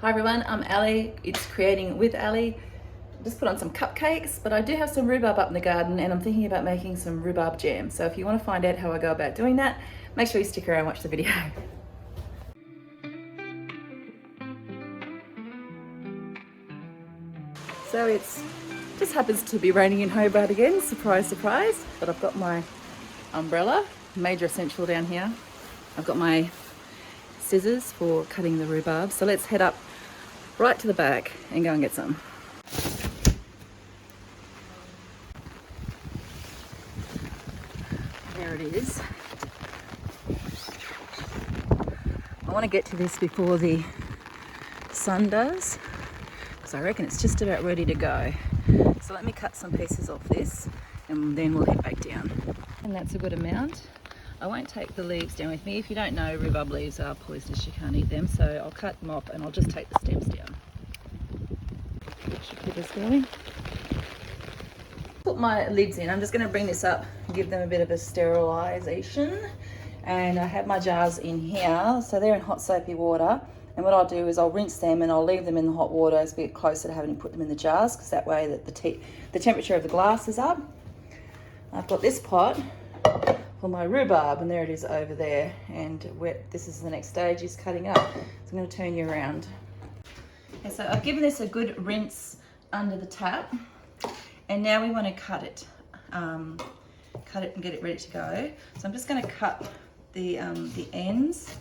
Hi everyone, I'm Ali. It's Creating with Ali. Just put on some cupcakes, but I do have some rhubarb up in the garden and I'm thinking about making some rhubarb jam. So if you want to find out how I go about doing that, make sure you stick around and watch the video. So it's just happens to be raining in Hobart again, surprise, surprise. But I've got my umbrella, major essential down here. I've got my scissors for cutting the rhubarb. So let's head up right to the back and go and get some. There it is. I want to get to this before the sun does, because I reckon it's just about ready to go. So let me cut some pieces off this and then we'll head back down. And that's a good amount. I won't take the leaves down with me. If you don't know, rhubarb leaves are poisonous, you can't eat them, so I'll cut them off and I'll just take the stems down. Should keep this going. Put my lids in. I'm just going to bring this up and give them a bit of a sterilisation. And I have my jars in here, so they're in hot soapy water. And what I'll do is I'll rinse them and I'll leave them in the hot water as we get closer to having to put them in the jars, because that way that the temperature of the glass is up. I've got this pot for my rhubarb, and there it is over there. And this is the next stage, is cutting it up. So I'm going to turn you around. Okay, so I've given this a good rinse under the tap, and now we want to cut it and get it ready to go. So I'm just going to cut the ends.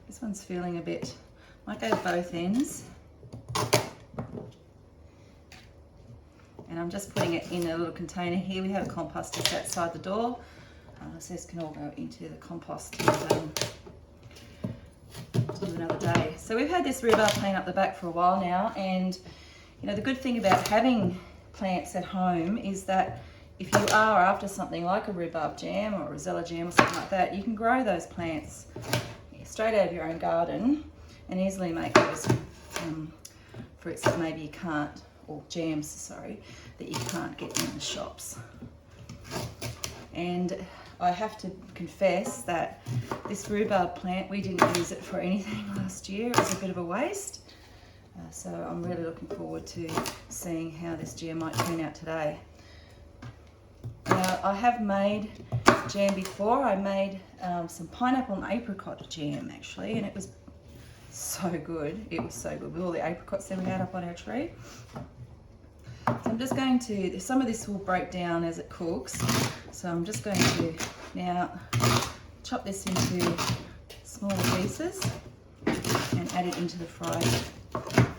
This one's feeling a bit, might go both ends. And I'm just putting it in a little container here. We have a compost just outside the door. So this can all go into the compost another day. So we've had this rhubarb plant up the back for a while now, and you know, the good thing about having plants at home is that if you are after something like a rhubarb jam or a rosella jam or something like that, you can grow those plants straight out of your own garden and easily make those fruits that maybe you can't, or jams, sorry, that you can't get in the shops. And I have to confess that this rhubarb plant, we didn't use it for anything last year. It was a bit of a waste. So I'm really looking forward to seeing how this jam might turn out today. Now, I have made jam before. I made some pineapple and apricot jam actually, and it was so good. It was so good with all the apricots that we had up on our tree. So I'm just going to, some of this will break down as it cooks, so I'm just going to now chop this into smaller pieces and add it into the fry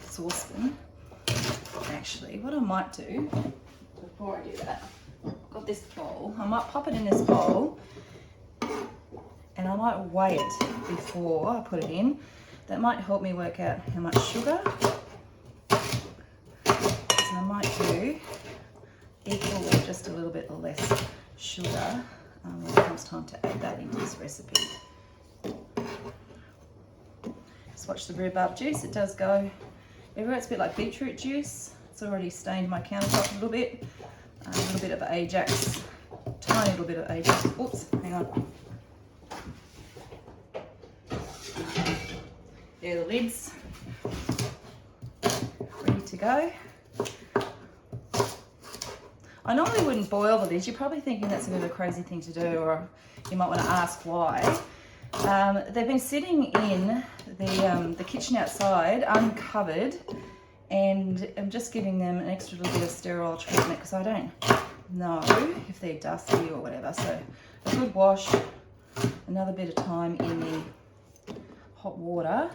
saucepan. Actually, what I might do before I do that, I've got this bowl, I might pop it in this bowl and I might weigh it before I put it in. That might help me work out how much sugar. I might do equal or just a little bit less sugar when it comes time to add that into this recipe. Just watch the rhubarb juice. It does go everywhere. It's a bit like beetroot juice. It's already stained my countertop a little bit. A little bit of Ajax, tiny little bit of Ajax. Oops, hang on. There are the lids, ready to go. I normally wouldn't boil the lids. You're probably thinking that's a bit of a crazy thing to do, or you might want to ask why. They've been sitting in the kitchen outside, uncovered, and I'm just giving them an extra little bit of sterile treatment because I don't know if they're dusty or whatever. So a good wash, another bit of time in the hot water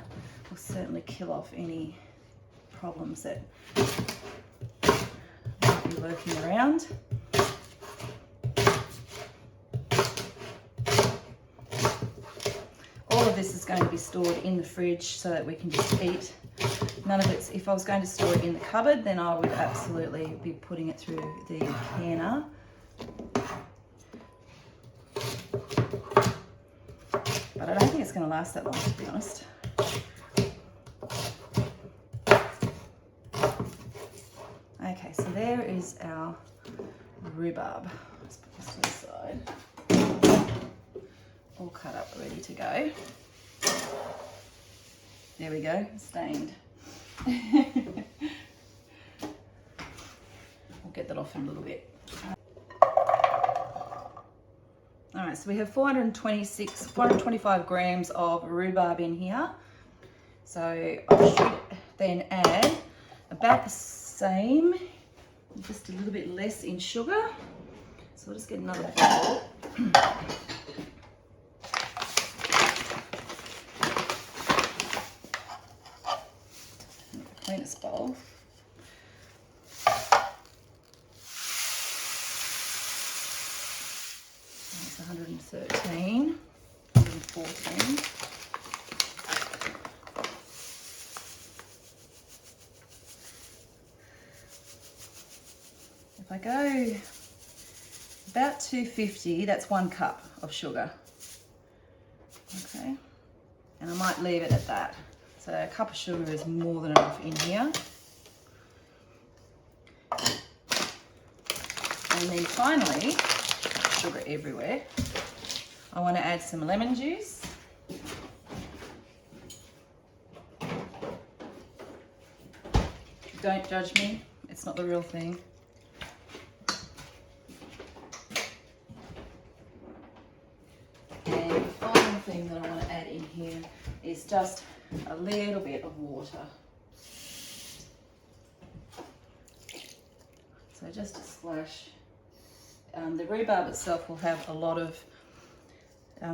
will certainly kill off any problems that be lurking around. All of this is going to be stored in the fridge so that we can just eat. None of it's, if I was going to store it in the cupboard, then I would absolutely be putting it through the canner. But I don't think it's going to last that long, to be honest. Okay, so there is our rhubarb. Let's put this to the side. all cut up, ready to go. There we go, stained. I'll get that off in a little bit. All right, so we have 425 grams of rhubarb in here. So I should then add about the same, just a little bit less in sugar. So I'll just get another bowl. Cleanest bowl. That's 113, 114. If I go about 250, that's 1 cup of sugar. Okay, and I might leave it at that. So a cup of sugar is more than enough in here. And then finally, sugar everywhere, I want to add some lemon juice. Don't judge me, it's not the real thing. And the final thing that I want to add in here is just a little bit of water. So just a splash. The rhubarb itself will have a lot of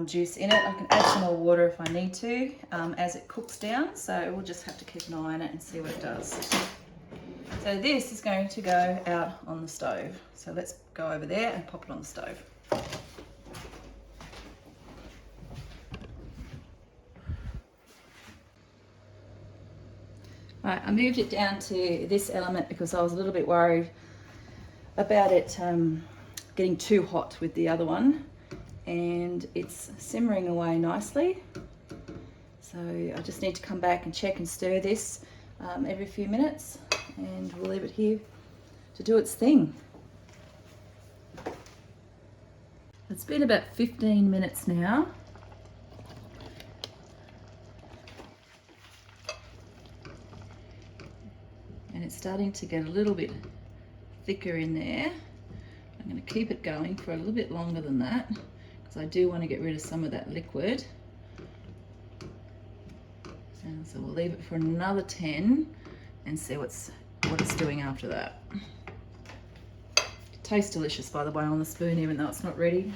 juice in it. I can add some more water if I need to as it cooks down, so we'll just have to keep an eye on it and see what it does. So this is going to go out on the stove. So let's go over there and pop it on the stove. Right, I moved it down to this element because I was a little bit worried about it getting too hot with the other one, and it's simmering away nicely. So I just need to come back and check and stir this every few minutes, and we'll leave it here to do its thing. It's been about 15 minutes now. And it's starting to get a little bit thicker in there. I'm going to keep it going for a little bit longer than that because I do want to get rid of some of that liquid. So we'll leave it for another 10 and see what it's doing after that. It tastes delicious, by the way, on the spoon, even though it's not ready.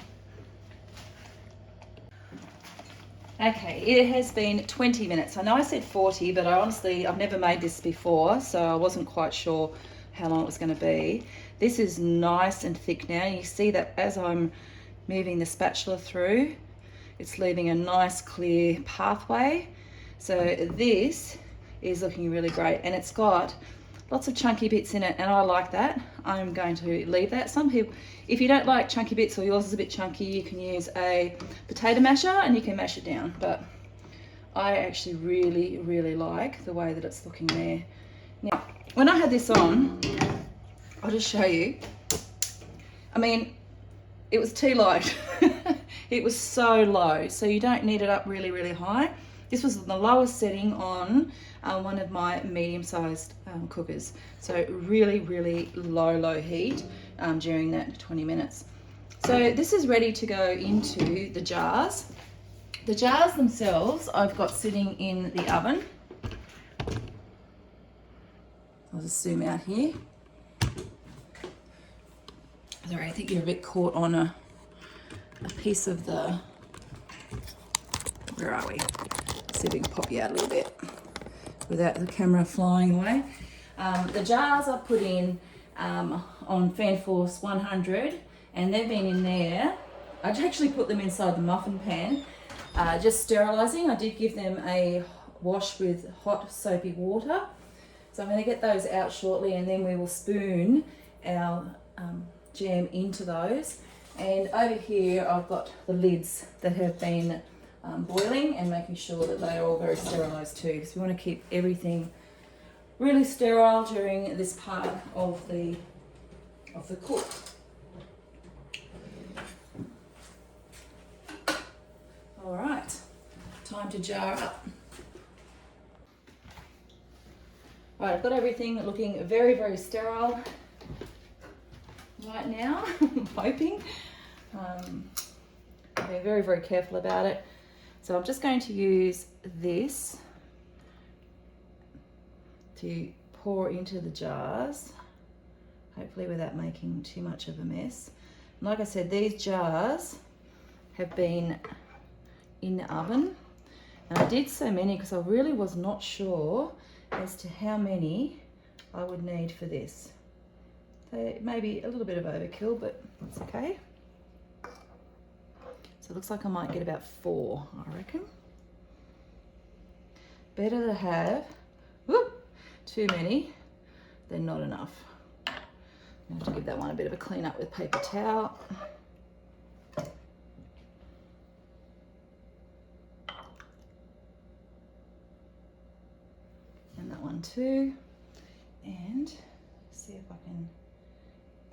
Okay, it has been 20 minutes. I know I said 40, but I've never made this before, so I wasn't quite sure how long it was going to be. This is nice and thick now. You see that as I'm moving the spatula through, it's leaving a nice clear pathway. So this is looking really great, and it's got lots of chunky bits in it, and I like that. I'm going to leave that. Some people, if you don't like chunky bits or yours is a bit chunky, you can use a potato masher and you can mash it down. But I actually really, really like the way that it's looking there. Now, when I had this on, I'll just show you. I mean, it was too light. It was so low, so you don't need it up really, really high. This was the lowest setting on one of my medium-sized cookers. So really, really low heat during that 20 minutes. So this is ready to go into the jars. The jars themselves I've got sitting in the oven. I'll just zoom out here. Sorry, I think you're a bit caught on a piece of the, where are we? See if we can pop you out a little bit without the camera flying away. The jars I put in on Fan Force 100, and they've been in there. I actually put them inside the muffin pan, just sterilising. I did give them a wash with hot soapy water. So I'm going to get those out shortly, and then we will spoon our jam into those. And over here I've got the lids that have been boiling, and making sure that they are all very sterilised too, because we want to keep everything really sterile during this part of the cook. time to jar up. Right, I've got everything looking very, very sterile right now, I'm hoping. I'm being very, very careful about it. So I'm just going to use this to pour into the jars, hopefully without making too much of a mess. And like I said, these jars have been in the oven, and I did so many because I really was not sure as to how many I would need for this. So maybe a little bit of overkill, but it's okay. So it looks like I might get about 4, I reckon. Better to have too many than not enough. I'm going to have to give that one a bit of a clean up with paper towel. And that one too. And see if I can,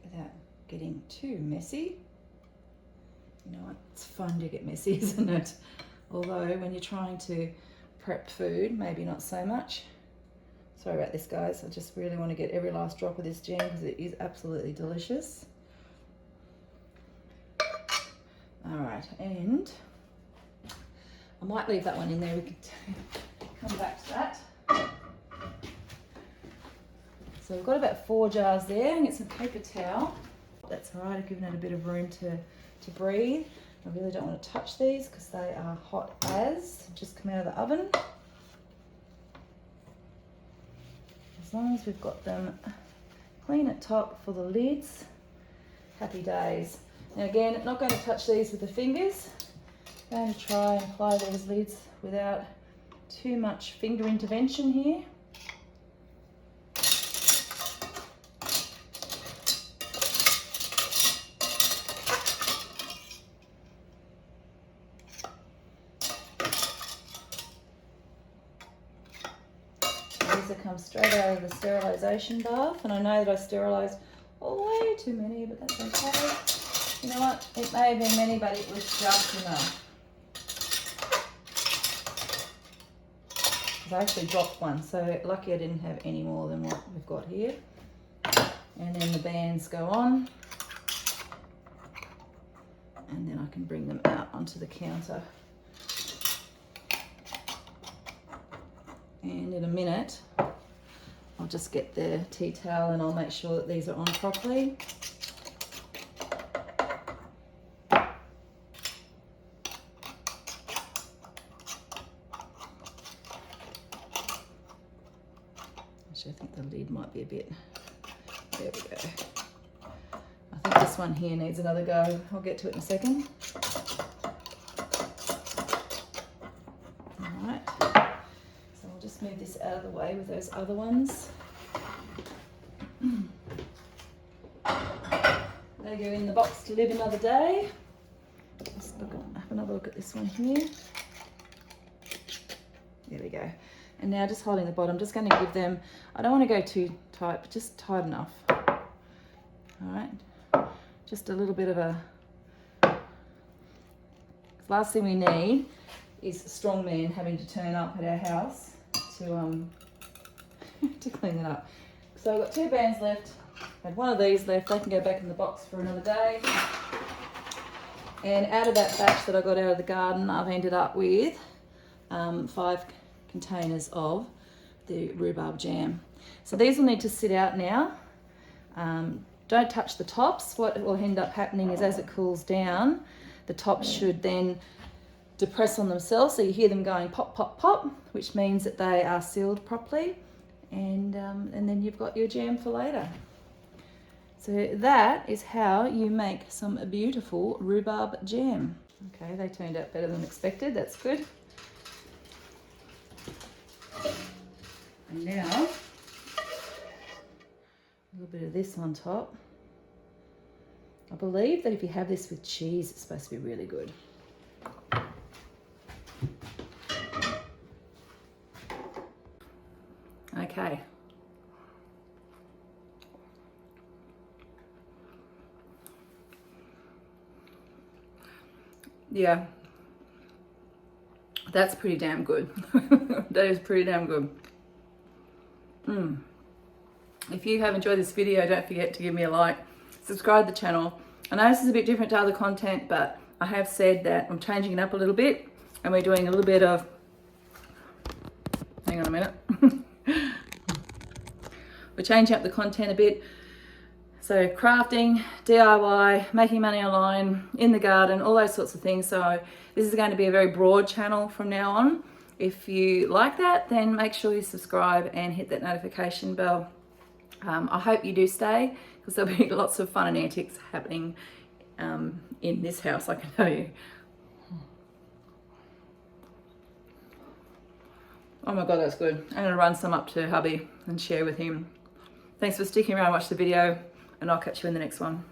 without getting too messy. You know what, it's fun to get messy, isn't it? Although when you're trying to prep food, maybe not so much. Sorry about this, guys. I just really want to get every last drop of this jam because it is absolutely delicious. All right, and I might leave that one in there. We can come back to that. So we've got about 4 jars there, and get some paper towel. That's all right, I've given it a bit of room to breathe. I really don't want to touch these because they are hot as, just come out of the oven. As long as we've got them clean at top for the lids, happy days. Now again, not going to touch these with the fingers. I'm going to try and apply these lids without too much finger intervention here. These have come straight out of the sterilisation bath, and I know that I sterilised way too many, but that's okay. You know what? It may have been many, but it was just enough. I actually dropped one, so lucky I didn't have any more than what we've got here. And then the bands go on, and then I can bring them out onto the counter. And in a minute, I'll just get the tea towel and I'll make sure that these are on properly. Actually, I think the lid might be a bit, there we go. I think this one here needs another go. I'll get to it in a second. All right, so I'll just move this out of the way with those other ones. They go in the box to live another day. Let's have another look at this one here. There we go. And now just holding the bottom, I'm just going to give them, I don't want to go too tight, but just tight enough. All right, just a little bit of a, last thing we need is a strong man having to turn up at our house to to clean it up. So I've got 2 bands left, I had one of these left, they can go back in the box for another day. And out of that batch that I got out of the garden, I've ended up with 5 containers of the rhubarb jam. So these will need to sit out now. Don't touch the tops. What will end up happening is as it cools down, the tops should then depress on themselves, so you hear them going pop, pop, pop, which means that they are sealed properly, and then you've got your jam for later. So that is how you make some beautiful rhubarb jam. Okay, they turned out better than expected, that's good. And now, a little bit of this on top. I believe that if you have this with cheese, it's supposed to be really good. Okay. Yeah. That's pretty damn good. That is pretty damn good. If you have enjoyed this video, don't forget to give me a like, subscribe to the channel. I know this is a bit different to other content, but I have said that I'm changing it up a little bit, and we're doing a little bit of, hang on a minute. We're changing up the content a bit. So crafting, DIY, making money online, in the garden, all those sorts of things. So this is going to be a very broad channel from now on. If you like that, then make sure you subscribe and hit that notification bell. I hope you do stay, because there'll be lots of fun and antics happening in this house, I can tell you. Oh my God, that's good. I'm gonna run some up to hubby and share with him. Thanks for sticking around, watch the video, and I'll catch you in the next one.